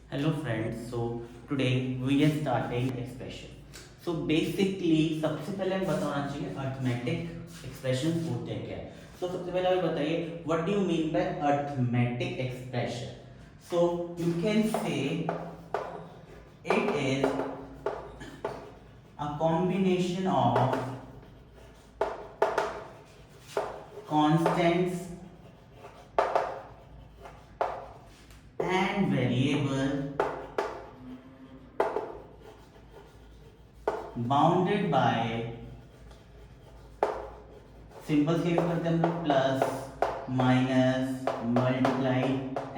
Hello friends, so today we are starting expression. So basically सबसे पहले हमें बताना चाहिए अर्थमेटिक एक्सप्रेशन होते हैं क्या है. So सबसे पहले हमें बताइए what do you mean by arithmetic expression. So you can say it is a combination of constants and variable bounded by simple से यूज करते हैं हम लोग plus minus multiply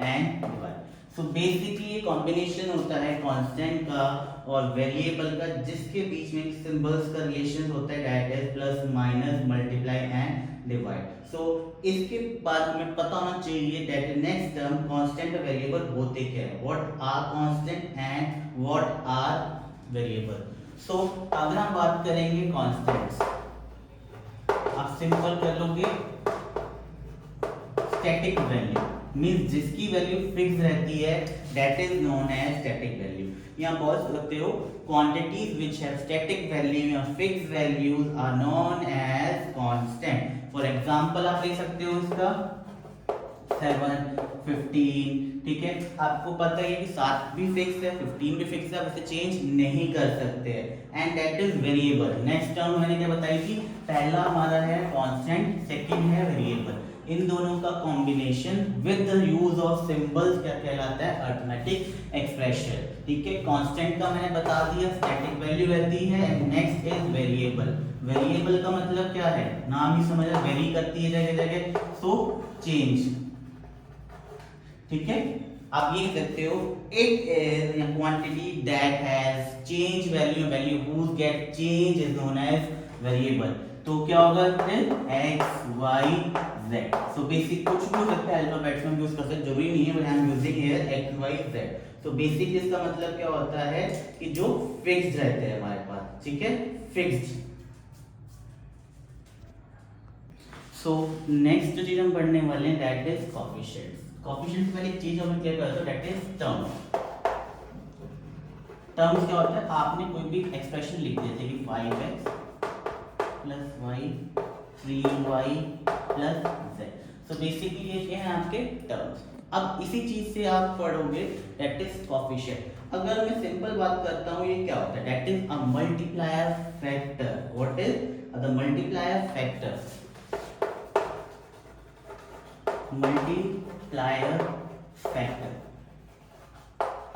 and divide. So basically ये कॉम्बिनेशन होता है constant का और वेरिएबल का जिसके बीच में सिंबल्स का रिलेशन होता है that is plus minus multiply and divide. So इसके बाद हमें पता होना चाहिए दैट नेक्स्ट टर्म कांस्टेंट और वेरिएबल होते क्या है, what are constant and what are variable. So अगर हम बात करेंगे कांस्टेंट्स, आप सिंपल कर लोगे स्टैटिक वैल्यू मींस जिसकी वैल्यू फिक्स रहती है that is known as static value. यहां बोल सकते हो quantities which have static value या fixed values are known as constant. For example आप ले सकते हो इसका 7 15. ठीक है, आपको पता है कि 7 भी फिक्स है 15 भी फिक्स है, वैसे चेंज नहीं कर सकते हैं and that is variable. Next term मैंने क्या बताई थी, पहला हमारा है कांस्टेंट, सेकंड है वेरिएबल. इन दोनों का combination with the use of symbols क्या कहलाता है, अरिथमेटिक एक्सप्रेशन. ठीक है, कांस्टेंट का मैंने बता दिया स्टैटिक वैल्यू रहती है and next is variable. Variable का मतलब क्या है, नाम ही समझ वेरी करती है जगह जगह, सो चेंज. ठीक है, आप ये कहते हो it is a quantity that has change value, value whose get change is known as variable. तो क्या होगा फिर x y z. So basic कुछ भी हो सकता है, अल्फाबेट्स में यूज कर सकते, जरूरी नहीं है, but I am using here x y z. तो बेसिक इसका मतलब क्या होता है कि जो फिक्स्ड रहते हैं हमारे पास. ठीक है, फिक्स्ड. सो नेक्स्ट जो चीज हम पढ़ने वाले हैं दैट इज कोएफिशिएंट्स. कोएफिशिएंट्स में एक चीज हम क्लियर करते हैं दैट इज टर्म. टर्म्स क्या होता है, आपने कोई भी एक्सप्रेशन लिख दिया जैसे कि 5x plus y 3y plus z. So basically ये क्या है आपके टर्म्स. अब इसी चीज से आप पढ़ोगे दैट इज कोएफिशिएंट. अगर मैं सिंपल बात करता हूं ये क्या होता है, that is a multiplier factor. What is the multiplier factor, multiplier factor.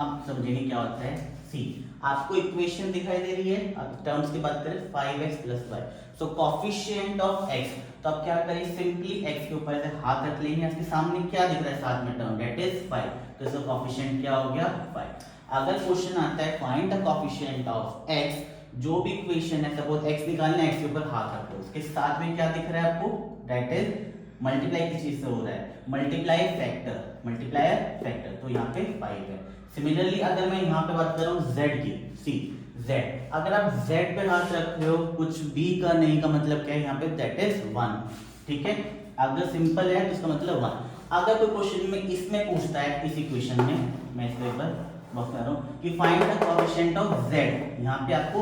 अब समझेंगे क्या होता है. सी, आपको इक्वेशन दिखाई दे रही है, अब टर्म्स की बात करें 5x plus y. So coefficient of x, तो अब क्या करें, सिंपली x के ऊपर ऐसे हाथ रख लेंगे, इसके सामने क्या दिख रहा है साथ में टर्म दैट इज 5. तो इसका कोएफिशिएंट क्या हो गया 5. अगर क्वेश्चन आता है find the coefficient of x, जो भी इक्वेशन है सपोज x निकालना है, x के ऊपर हाथ रखो, उसके साथ में क्या दिख रहा है आपको, दैट इज मल्टीप्लाई किस चीज से हो रहा है, मल्टीप्लाई फैक्टर, मल्टीप्लायर फैक्टर. तो यहाँ पे 5 है. सिमिलरली अगर मैं यहाँ पे बात कर रहा हूँ z की, सी z, अगर आप z पे हाथ रख रहे हो कुछ भी का नहीं का मतलब क्या है यहाँ पे, दैट इज 1. ठीक है, अगर सिंपल है तो इसका मतलब 1. अगर कोई क्वेश्चन में इसमें पूछता है, इस इक्वेशन में मैं इसके ऊपर बात कर रहा हूँ कि find the coefficient of z, यहाँ पे आपको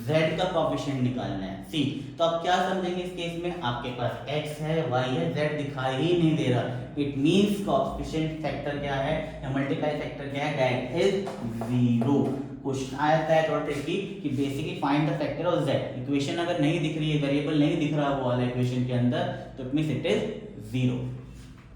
z का कोएफिशिएंट निकालना है. सी, तो आप क्या समझेंगे इस केस में, आपके पास x है y है, z दिखाई ही नहीं दे रहा, इट मींस कोएफिशिएंट फैक्टर क्या है या मल्टीप्लाई फैक्टर क्या है, दैट इज 0. क्वेश्चन आता है थोड़ा ट्रिकी कि basically find the factor of z. Equation अगर नहीं दिख रही है, वेरिएबल नहीं दिख रहा वो वाला इक्वेशन के अंदर, तो इट मींस इट इज 0.